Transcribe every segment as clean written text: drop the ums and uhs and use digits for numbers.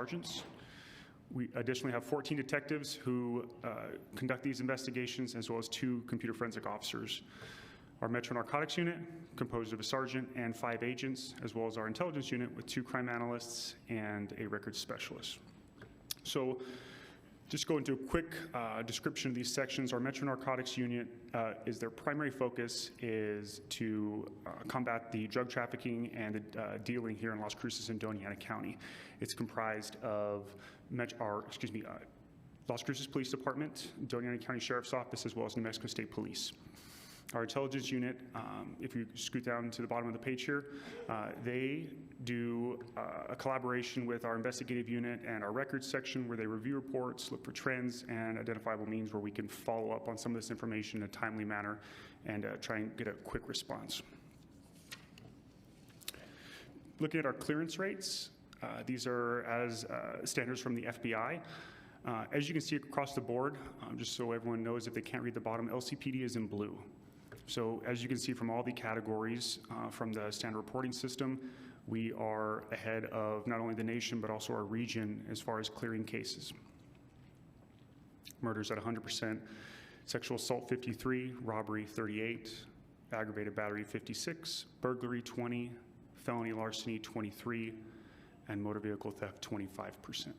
sergeants. We additionally have 14 detectives who conduct these investigations, as well as 2 computer forensic officers. Our Metro Narcotics Unit, composed of a sergeant and 5 agents, as well as our intelligence unit with 2 crime analysts and a records specialist. So just go into a quick description of these sections. Our Metro Narcotics Unit is their primary focus is to combat the drug trafficking and the dealing here in Las Cruces and Doña Ana County. It's comprised of Las Cruces Police Department, Doña Ana County Sheriff's Office, as well as New Mexico State Police. Our intelligence unit, if you scoot down to the bottom of the page here, they do a collaboration with our investigative unit and our records section where they review reports, look for trends and identifiable means where we can follow up on some of this information in a timely manner and try and get a quick response. Looking at our clearance rates, these are as standards from the FBI. As you can see across the board, just so everyone knows if they can't read the bottom, LCPD is in blue. So as you can see from all the categories from the standard reporting system, we are ahead of not only the nation, but also our region as far as clearing cases. Murders at 100%, sexual assault 53, robbery 38, aggravated battery 56, burglary 20, felony larceny 23, and motor vehicle theft 25%.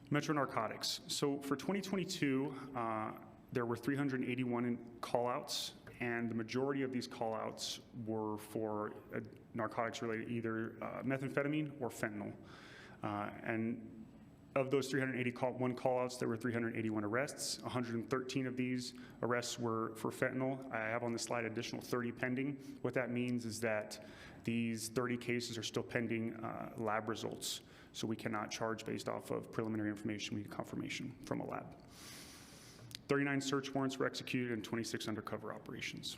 Metro Narcotics. So for 2022, there were 381 call-outs, and the majority of these call-outs were for narcotics related, either methamphetamine or fentanyl. And of those 381 call-outs, there were 381 arrests. 113 of these arrests were for fentanyl. I have on the slide additional 30 pending. What that means is that these 30 cases are still pending lab results. So we cannot charge based off of preliminary information. We need confirmation from a lab. 39 search warrants were executed and 26 undercover operations.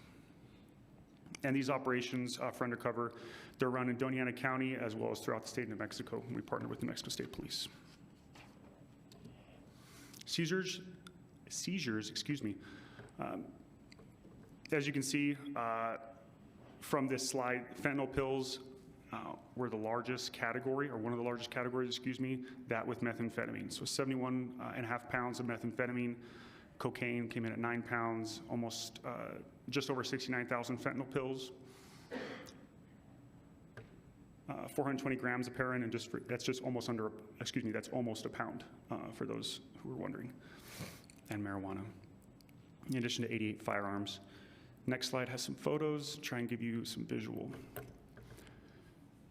And these operations for undercover, they're run in Doña Ana County as well as throughout the state of New Mexico. We partner with New Mexico State Police. Seizures, excuse me. As you can see from this slide, fentanyl pills were the largest category, or one of the largest categories, excuse me, that with methamphetamine. So 71.5 pounds of methamphetamine. Cocaine came in at 9 pounds, almost just over 69,000 fentanyl pills. 420 grams of heroin, and that's just almost under, excuse me, that's almost a pound for those who were wondering, and marijuana. In addition to 88 firearms. Next slide has some photos, try and give you some visual.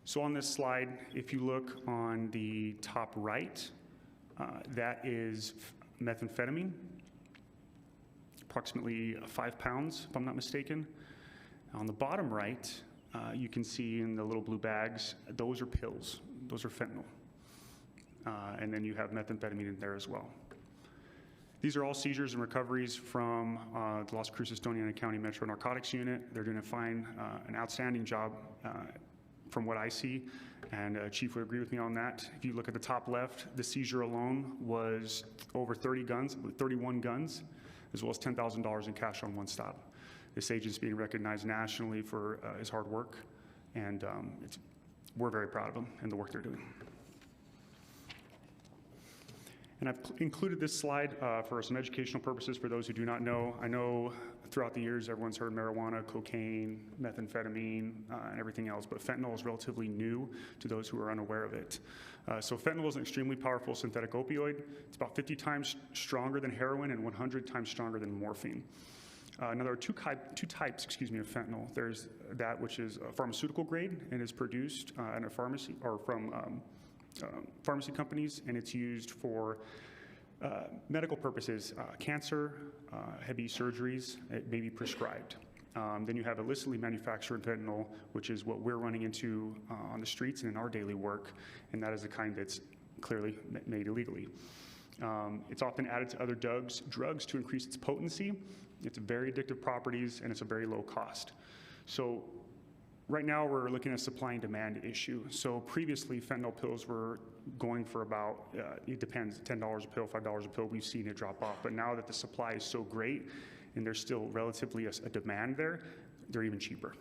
So on this slide, if you look on the top right, that is methamphetamine, approximately 5 pounds, if I'm not mistaken. On the bottom right, you can see in the little blue bags, those are pills, those are fentanyl. And then you have methamphetamine in there as well. These are all seizures and recoveries from the Las Cruces Doña Ana County Metro Narcotics Unit. They're doing an outstanding job from what I see, and Chief would agree with me on that. If you look at the top left, the seizure alone was over 31 guns, as well as $10,000 in cash on one stop. This agent's being recognized nationally for his hard work, and we're very proud of him and the work they're doing. And I've included this slide for some educational purposes for those who do not know. I know throughout the years everyone's heard marijuana, cocaine, methamphetamine, and everything else, but fentanyl is relatively new to those who are unaware of it. So fentanyl is an extremely powerful synthetic opioid. It's about 50 times stronger than heroin and 100 times stronger than morphine. Now there are two types, excuse me, of fentanyl. There's that which is pharmaceutical grade and is produced in a pharmacy or from pharmacy companies, and it's used for medical purposes, cancer, heavy surgeries. It may be prescribed. Then you have illicitly manufactured fentanyl, which is what we're running into on the streets and in our daily work, and that is the kind that's clearly made illegally. It's often added to other drugs to increase its potency. It's very addictive properties, and it's a very low cost. So Right now, we're looking at a supply and demand issue. So previously, fentanyl pills were going for about, it depends, $10 a pill, $5 a pill. We've seen it drop off. But now that the supply is so great and there's still relatively a demand there, they're even cheaper.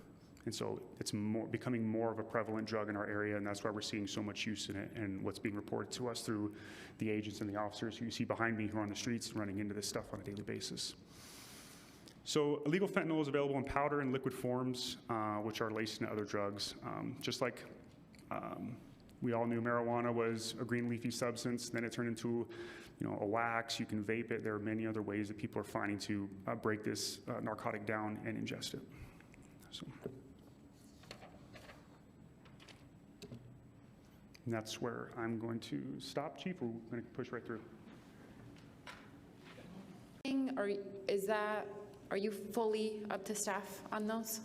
And so it's becoming more of a prevalent drug in our area, and that's why we're seeing so much use in it and what's being reported to us through the agents and the officers who you see behind me who are on the streets running into this stuff on a daily basis. So illegal fentanyl is available in powder and liquid forms, which are laced into other drugs. Just like we all knew marijuana was a green leafy substance, then it turned into a wax. You can vape it. There are many other ways that people are finding to break this narcotic down and ingest it. So. And that's where I'm going to stop, Chief. We're going to push right through. Are you fully up to staff on those?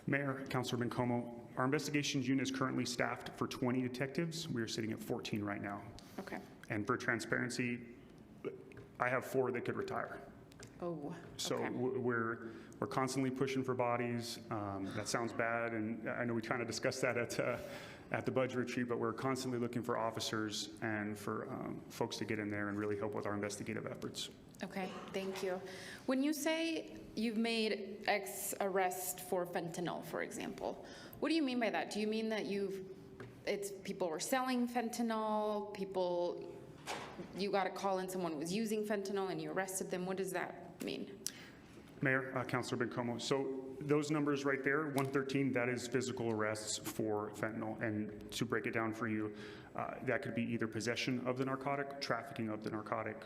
Mayor, Councilor Bencomo, our investigations unit is currently staffed for 20 detectives. We are sitting at 14 right now. Okay. And for transparency, I have 4 that could retire. Oh, so okay. We're constantly pushing for bodies. That sounds bad, and I know we kind of discussed that at the budget retreat, but we're constantly looking for officers and for folks to get in there and really help with our investigative efforts. Okay, thank you. When you say you've made X arrest for fentanyl, for example, what do you mean by that? Do you mean that people were selling fentanyl, you got a call and someone was using fentanyl and you arrested them? What does that mean? Mayor, Councilor Bencomo, so those numbers right there, 113, that is physical arrests for fentanyl. And to break it down for you, that could be either possession of the narcotic, trafficking of the narcotic,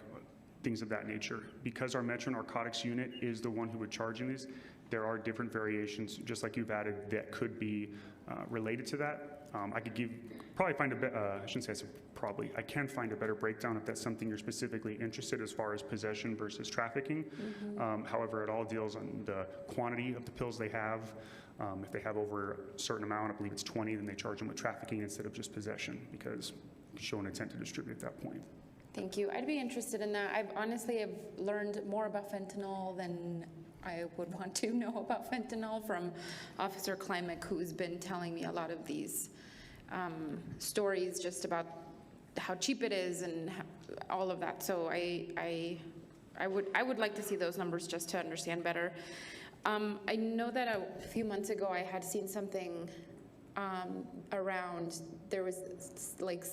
things of that nature. Because our Metro Narcotics unit is the one who would charge in these, there are different variations, just like you've added, that could be related to that. I could I can find a better breakdown if that's something you're specifically interested as far as possession versus trafficking. Mm-hmm. However, it all deals on the quantity of the pills they have. If they have over a certain amount, I believe it's 20, then they charge them with trafficking instead of just possession because you show an intent to distribute at that point. Thank you. I'd be interested in that. I've learned more about fentanyl than I would want to know about fentanyl from Officer Klimek, who's been telling me a lot of these stories just about how cheap it is and all of that. So I would like to see those numbers just to understand better. I know that a few months ago I had seen something around, there was like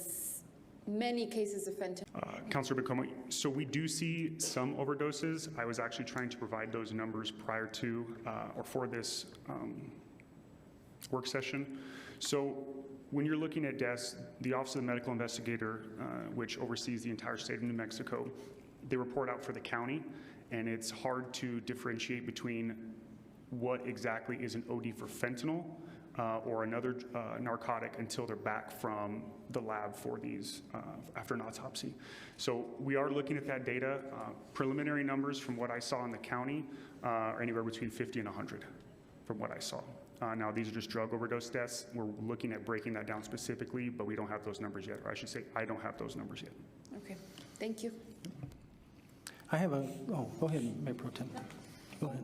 many cases of fentanyl. Councilor Bencomo, so we do see some overdoses. I was actually trying to provide those numbers prior to or for this work session. So when you're looking at deaths, the Office of the Medical Investigator, which oversees the entire state of New Mexico, they report out for the county, and it's hard to differentiate between what exactly is an OD for fentanyl or another narcotic until they're back from the lab for these after an autopsy. So we are looking at that data. Preliminary numbers from what I saw in the county are anywhere between 50 and 100 from what I saw. Now, these are just drug overdose deaths. We're looking at breaking that down specifically, but we don't have those numbers yet, or I should say I don't have those numbers yet. Okay, thank you. I have go ahead, Mayor Pro Tem. Go ahead.